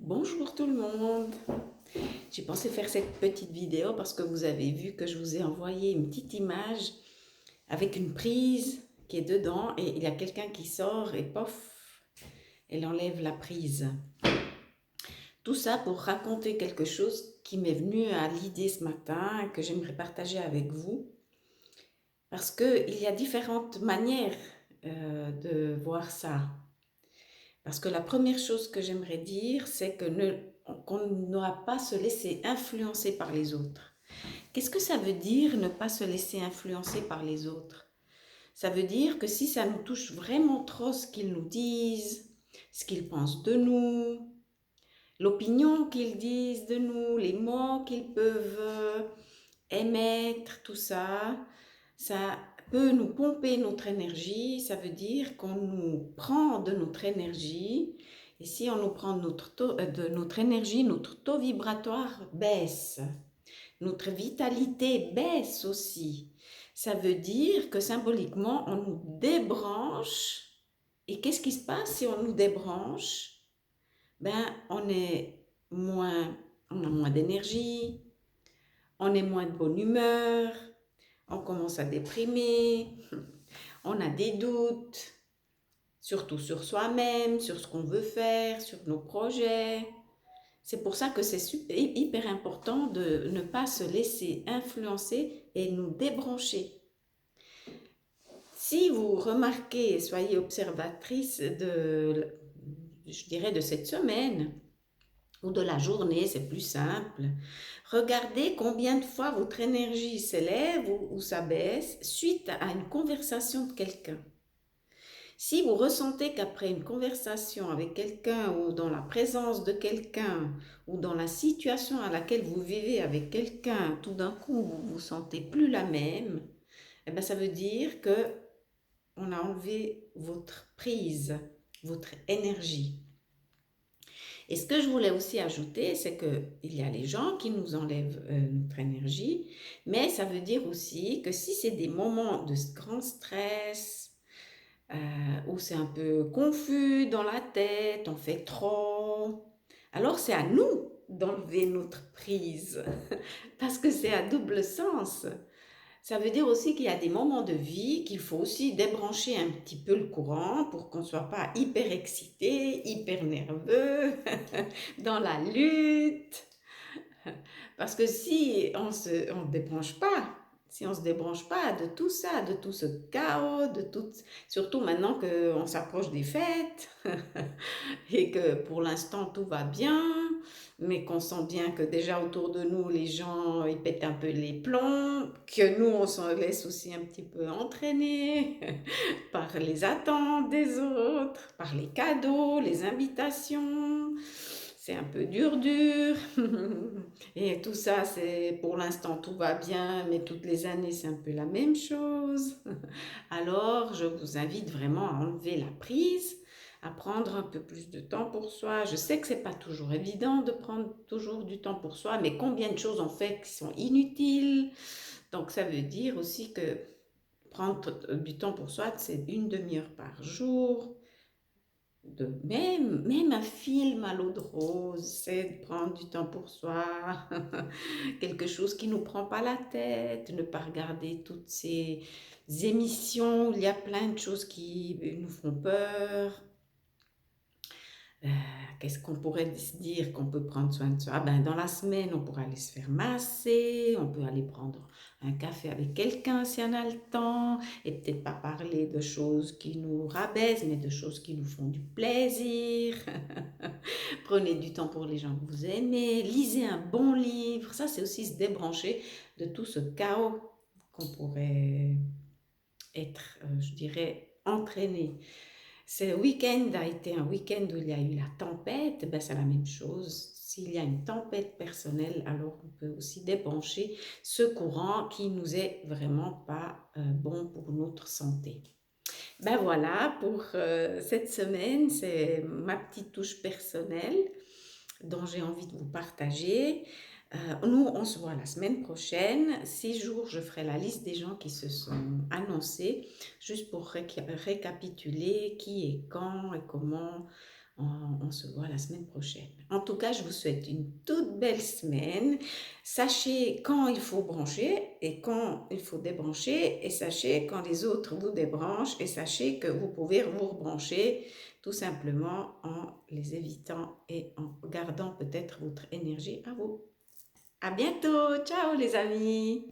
Bonjour tout le monde. J'ai pensé faire cette petite vidéo parce que vous avez vu que je vous ai envoyé une petite image avec une prise qui est dedans et il y a quelqu'un qui sort et pof, elle enlève la prise. Tout ça pour raconter quelque chose qui m'est venu à l'idée ce matin et que j'aimerais partager avec vous parce qu'il y a différentes manières de voir ça. Parce que la première chose que j'aimerais dire, c'est qu'on ne doit pas se laisser influencer par les autres. Qu'est-ce que ça veut dire ne pas se laisser influencer par les autres? Ça veut dire que si ça nous touche vraiment trop ce qu'ils nous disent, ce qu'ils pensent de nous, l'opinion qu'ils disent de nous, les mots qu'ils peuvent émettre, tout ça, ça peut nous pomper notre énergie, ça veut dire qu'on nous prend de notre énergie. Et si on nous prend de notre énergie, notre taux vibratoire baisse. Notre vitalité baisse aussi. Ça veut dire que symboliquement, on nous débranche. Et qu'est-ce qui se passe si on nous débranche? Ben, on a moins d'énergie, on est moins de bonne humeur, on commence à déprimer, on a des doutes, surtout sur soi-même, sur ce qu'on veut faire, sur nos projets. C'est pour ça que c'est hyper important de ne pas se laisser influencer et nous débrancher. Si vous remarquez, soyez observatrice je dirais, de cette semaine ou de la journée, c'est plus simple. Regardez combien de fois votre énergie s'élève ou s'abaisse suite à une conversation de quelqu'un. Si vous ressentez qu'après une conversation avec quelqu'un ou dans la présence de quelqu'un ou dans la situation à laquelle vous vivez avec quelqu'un, tout d'un coup vous vous sentez plus la même, eh bien, ça veut dire que on a enlevé votre prise, votre énergie. Et ce que je voulais aussi ajouter, c'est qu'il y a les gens qui nous enlèvent notre énergie, mais ça veut dire aussi que si c'est des moments de grand stress, où c'est un peu confus dans la tête, on fait trop, alors c'est à nous d'enlever notre prise, parce que c'est à double sens. Ça veut dire aussi qu'il y a des moments de vie qu'il faut aussi débrancher un petit peu le courant pour qu'on ne soit pas hyper excité, hyper nerveux, dans la lutte. Parce que si on ne débranche pas, si on se débranche pas de tout ça, de tout ce chaos, surtout maintenant qu'on s'approche des fêtes et que pour l'instant tout va bien, mais qu'on sent bien que déjà autour de nous les gens ils pètent un peu les plombs, que nous on s'en laisse aussi un petit peu entraîner par les attentes des autres, par les cadeaux, les invitations. C'est un peu dur. Et tout ça, c'est pour l'instant, tout va bien, mais toutes les années, c'est un peu la même chose. Alors, je vous invite vraiment à enlever la prise, à prendre un peu plus de temps pour soi. Je sais que c'est pas toujours évident de prendre toujours du temps pour soi, mais combien de choses on fait qui sont inutiles. Donc, ça veut dire aussi que prendre du temps pour soi, c'est une demi-heure par jour, même un film à l'eau de rose, c'est de prendre du temps pour soi, quelque chose qui ne nous prend pas la tête, ne pas regarder toutes ces émissions où il y a plein de choses qui nous font peur. Euh, Qu'est-ce qu'on pourrait se dire qu'on peut prendre soin de soi? Ah ben, dans la semaine, on pourrait aller se faire masser, on peut aller prendre un café avec quelqu'un si on a le temps, et peut-être pas parler de choses qui nous rabaissent, mais de choses qui nous font du plaisir. Prenez du temps pour les gens que vous aimez, lisez un bon livre, ça c'est aussi se débrancher de tout ce chaos qu'on pourrait être, je dirais, entraîné. Ce week-end a été un week-end où il y a eu la tempête, ben c'est la même chose. S'il y a une tempête personnelle, alors on peut aussi débrancher ce courant qui nous est vraiment pas bon pour notre santé. Ben voilà, pour cette semaine, c'est ma petite touche personnelle dont j'ai envie de vous partager. Nous, on se voit la semaine prochaine. 6 jours, je ferai la liste des gens qui se sont annoncés, juste pour récapituler qui est quand et comment On se voit la semaine prochaine. En tout cas, je vous souhaite une toute belle semaine. Sachez quand il faut brancher et quand il faut débrancher, et sachez quand les autres vous débranchent, et sachez que vous pouvez vous rebrancher tout simplement en les évitant et en gardant peut-être votre énergie à vous. À bientôt, ciao les amis!